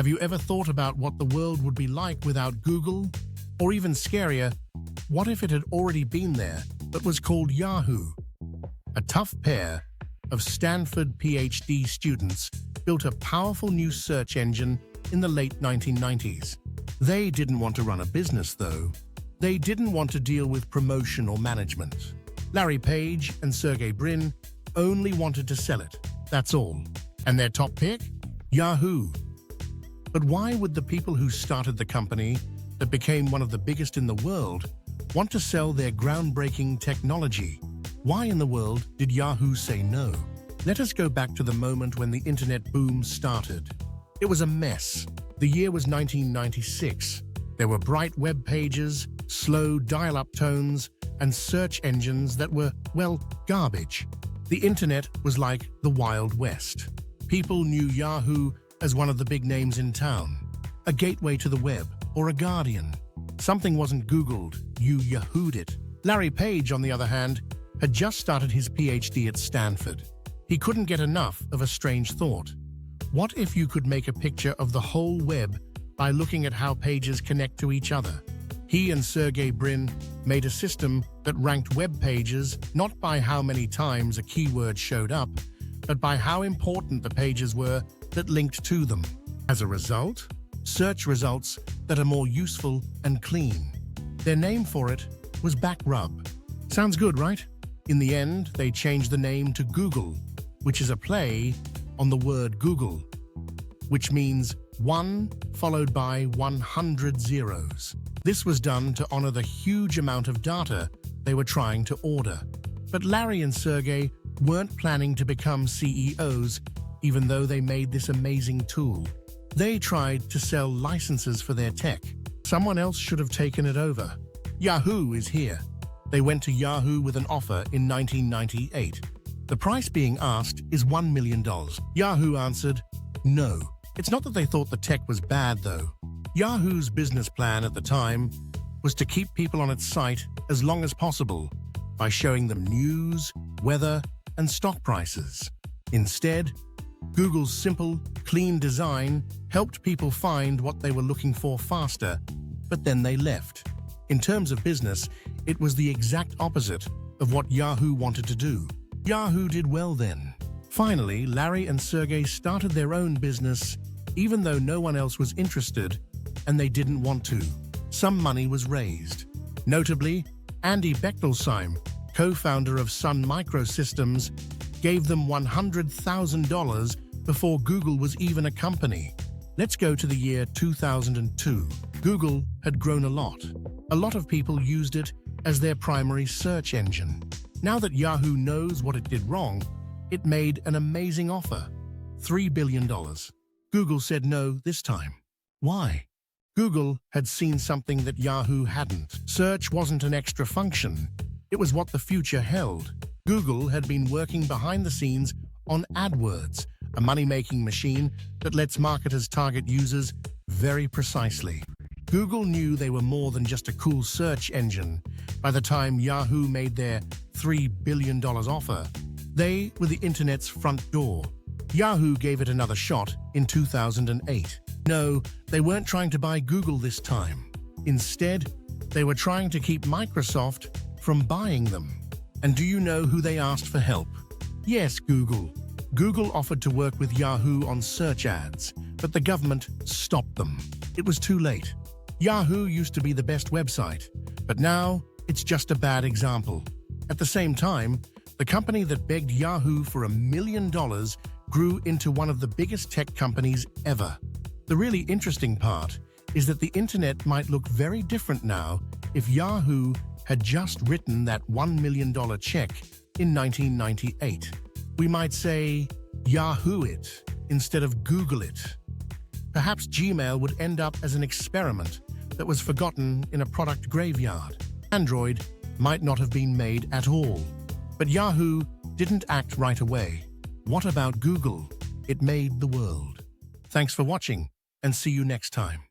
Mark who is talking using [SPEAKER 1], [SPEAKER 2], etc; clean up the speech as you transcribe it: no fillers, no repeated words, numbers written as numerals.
[SPEAKER 1] Have you ever thought about what the world would be like without Google? Or even scarier, what if it had already been there, but was called Yahoo? A tough pair of Stanford PhD students built a powerful new search engine in the late 1990s. They didn't want to run a business, though. They didn't want to deal with promotion or management. Larry Page and Sergey Brin only wanted to sell it, that's all. And their top pick? Yahoo. But why would the people who started the company, that became one of the biggest in the world, want to sell their groundbreaking technology? Why in the world did Yahoo say no? Let us go back to the moment when the internet boom started. It was a mess. The year was 1996. There were bright web pages, slow dial-up tones, and search engines that were, well, garbage. The internet was like the Wild West. People knew Yahoo as one of the big names in town, a gateway to the web, or a guardian. Something wasn't Googled, you Yahoo'd it. Larry Page, on the other hand, had just started his PhD at Stanford. He couldn't get enough of a strange thought. What if you could make a picture of the whole web by looking at how pages connect to each other? He and Sergey Brin made a system that ranked web pages not by how many times a keyword showed up, but by how important the pages were that linked to them. As a result, search results that are more useful and clean. Their name for it was BackRub. Sounds good, right? In the end, they changed the name to Google, which is a play on the word Google, which means 1 followed by 100 zeros. This was done to honor the huge amount of data they were trying to order. But Larry and Sergey weren't planning to become CEOs, even though they made this amazing tool. They tried to sell licenses for their tech. Someone else should have taken it over. Yahoo is here. They went to Yahoo with an offer in 1998. The price being asked is $1 million. Yahoo answered, no. It's not that they thought the tech was bad, though. Yahoo's business plan at the time was to keep people on its site as long as possible by showing them news, weather, and stock prices. Instead, Google's simple, clean design helped people find what they were looking for faster, but then they left. In terms of business, it was the exact opposite of what Yahoo wanted to do. Yahoo did well then. Finally, Larry and Sergey started their own business, even though no one else was interested, and they didn't want to. Some money was raised. Notably, Andy Bechtolsheim, co-founder of Sun Microsystems, gave them $100,000 before Google was even a company. Let's go to the year 2002. Google had grown a lot. A lot of people used it as their primary search engine. Now that Yahoo knows what it did wrong, it made an amazing offer, $3 billion. Google said no this time. Why? Google had seen something that Yahoo hadn't. Search wasn't an extra function. It was what the future held. Google had been working behind the scenes on AdWords, a money-making machine that lets marketers target users very precisely. Google knew they were more than just a cool search engine. By the time Yahoo made their $3 billion offer, they were the internet's front door. Yahoo gave it another shot in 2008. No, they weren't trying to buy Google this time. Instead, they were trying to keep Microsoft from buying them. And do you know who they asked for help? Yes, Google. Google offered to work with Yahoo on search ads, but the government stopped them. It was too late. Yahoo used to be the best website, but now it's just a bad example. At the same time, the company that begged Yahoo for $1 million grew into one of the biggest tech companies ever. The really interesting part is that the internet might look very different now if Yahoo had just written that $1 million check in 1998. We might say Yahoo it instead of Google it. Perhaps Gmail would end up as an experiment that was forgotten in a product graveyard. Android might not have been made at all. But Yahoo didn't act right away. What about Google? It made the world. Thanks for watching, and see you next time.